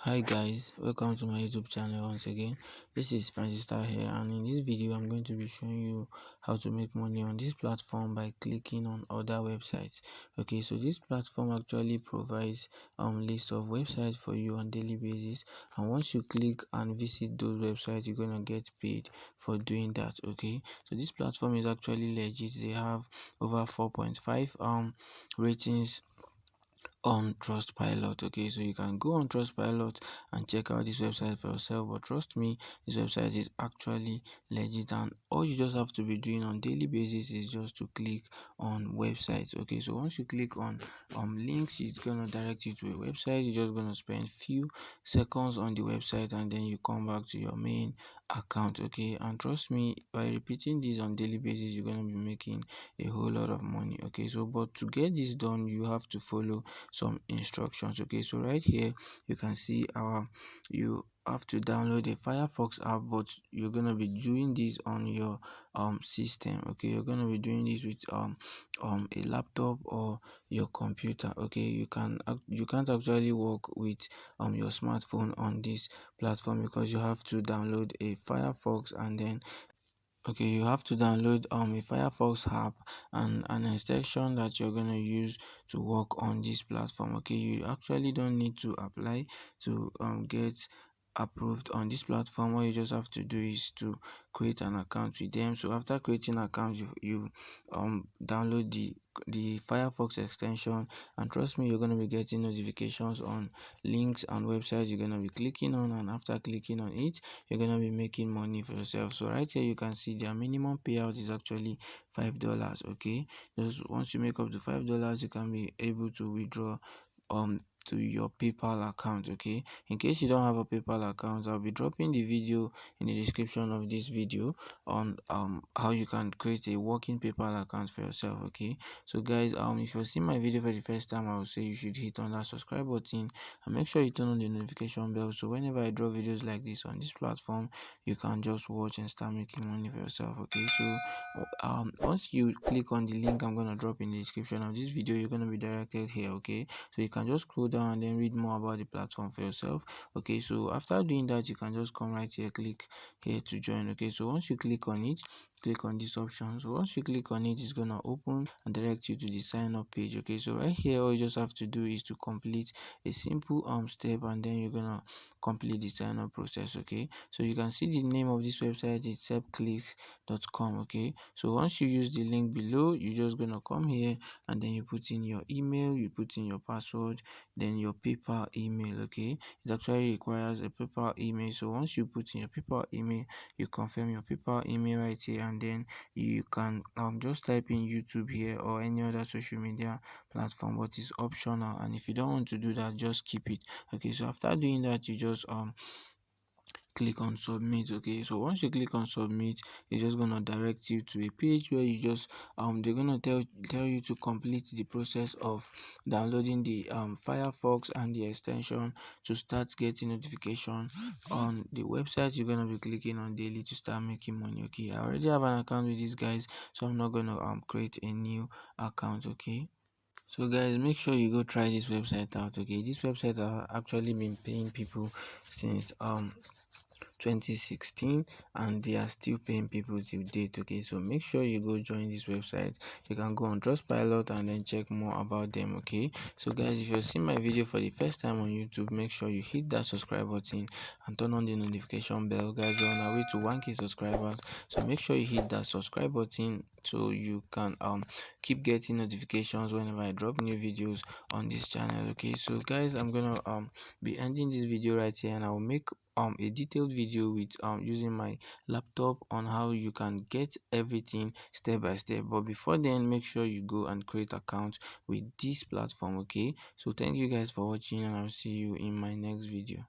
Hi guys, welcome to my YouTube channel once again. This is Francis here, and in this video I'm going to be showing you how to make money on this platform by clicking on other websites. Okay, so this platform actually provides list of websites for you on daily basis, and once you click and visit those websites you're gonna get paid for doing that. Okay, so this platform is actually legit. They have over 4.5 ratings on Trustpilot. Okay, so you can go on Trustpilot and check out this website for yourself, but trust me, this website is actually legit, and all you just have to be doing on daily basis is just to click on websites. Okay, so once you click on links, it's gonna direct you to a website. You're just gonna spend few seconds on the website and then you come back to your main account. Okay, and trust me, by repeating this on daily basis you're gonna be making a whole lot of money. Okay, so but to get this done you have to follow some instructions. Okay, so right here you can see you have to download a Firefox app, but you're gonna be doing this on your system. Okay, you're gonna be doing this with a laptop or your computer. Okay, you can't actually work with your smartphone on this platform because you have to download a Firefox, and then you have to download a Firefox app and an extension that you're gonna use to work on this platform. Okay, you actually don't need to apply to get approved on this platform. All you just have to do is to create an account with them. So after creating an account, you download the Firefox extension, and trust me, you're going to be getting notifications on links and websites you're going to be clicking on, and after clicking on it you're going to be making money for yourself. So right here you can see their minimum payout is actually $5. Okay, just once you make up to $5 you can be able to withdraw to your PayPal account. Okay, in case you don't have a PayPal account, I'll be dropping the video in the description of this video on how you can create a working PayPal account for yourself. Okay, so guys, if you're seeing my video for the first time, I would say you should hit on that subscribe button and make sure you turn on the notification bell, so whenever I drop videos like this on this platform you can just watch and start making money for yourself. Okay, so once you click on the link I'm gonna drop in the description of this video, you're gonna be directed here. Okay, so you can just scroll down and then read more about the platform for yourself. Okay, so after doing that you can just come right here, click here to join. Okay, so once you click on it, click on this option. So once you click on it, it's gonna open and direct you to the sign up page. Okay, so right here all you just have to do is to complete a simple step, and then you're gonna complete the sign up process. Okay, so you can see the name of this website is 𝐊𝐄𝐘𝐓𝐄𝐃. Okay, so once you use the link below, you're just gonna come here and then you put in your email, you put in your password, then your PayPal email. Okay, it actually requires a PayPal email. So once you put in your PayPal email, you confirm your PayPal email right here, and then you can just type in YouTube here or any other social media platform, but it's optional, and if you don't want to do that, just keep it. Okay, so after doing that you just click on submit. Okay, so once you click on submit, it's just gonna direct you to a page where you just they're gonna tell you to complete the process of downloading the Firefox and the extension to start getting notification on the website you're gonna be clicking on daily to start making money. Okay, I already have an account with these guys, so I'm not gonna create a new account. Okay, so guys, make sure you go try this website out. Okay, this website have actually been paying people since 2016, and they are still paying people till date. Okay, so make sure you go join this website. You can go on Trustpilot and then check more about them. Okay, so guys, if you're seeing my video for the first time on YouTube, make sure you hit that subscribe button and turn on the notification bell. Guys, we're on our way to 1K subscribers, so make sure you hit that subscribe button so you can keep getting notifications whenever I drop new videos on this channel. Okay, so guys, I'm gonna be ending this video right here, and I will make a detailed video with using my laptop on how you can get everything step by step. But before then, make sure you go and create account with this platform. Okay, so thank you guys for watching, and I'll see you in my next video.